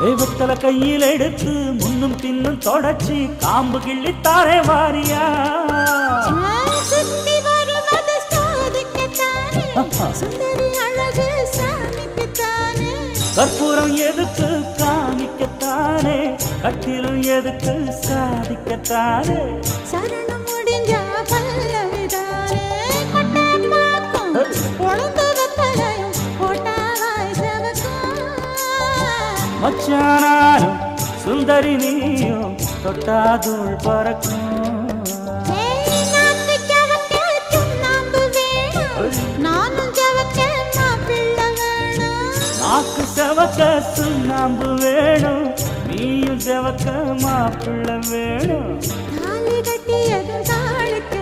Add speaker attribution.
Speaker 1: தெய்வத்தல கையில் எடுத்து முன்னும் பின்னும் தொடச்சி காம்பு கிள்ளித்தாரே வாரியா
Speaker 2: சுத்தி வருவது சாதிக்கத்தானே சுந்தரி அழகு சாமிக்குத்தானே
Speaker 1: கற்பூரம் எதுக்கு காமிக்கத்தானே கட்டிலும் எதுக்கு சாதிக்கத்தானே
Speaker 2: சரணம் முடிஞ்சா பல்லவிதானே கொட்டாப்பாக்கும் பொழுது வெத்தலையும் போட்டாவாய் செவக்கும்
Speaker 1: மச்சானாலும் சுந்தரி நீயும் தொட்டாதூள் பறக்கும் நாக்கு செவக்க சுண்ணாம்பு வேணும் நீயும் செவக்க மாப்பிள்ள வேணும்
Speaker 2: தாலி கட்டியது தாளுக்கு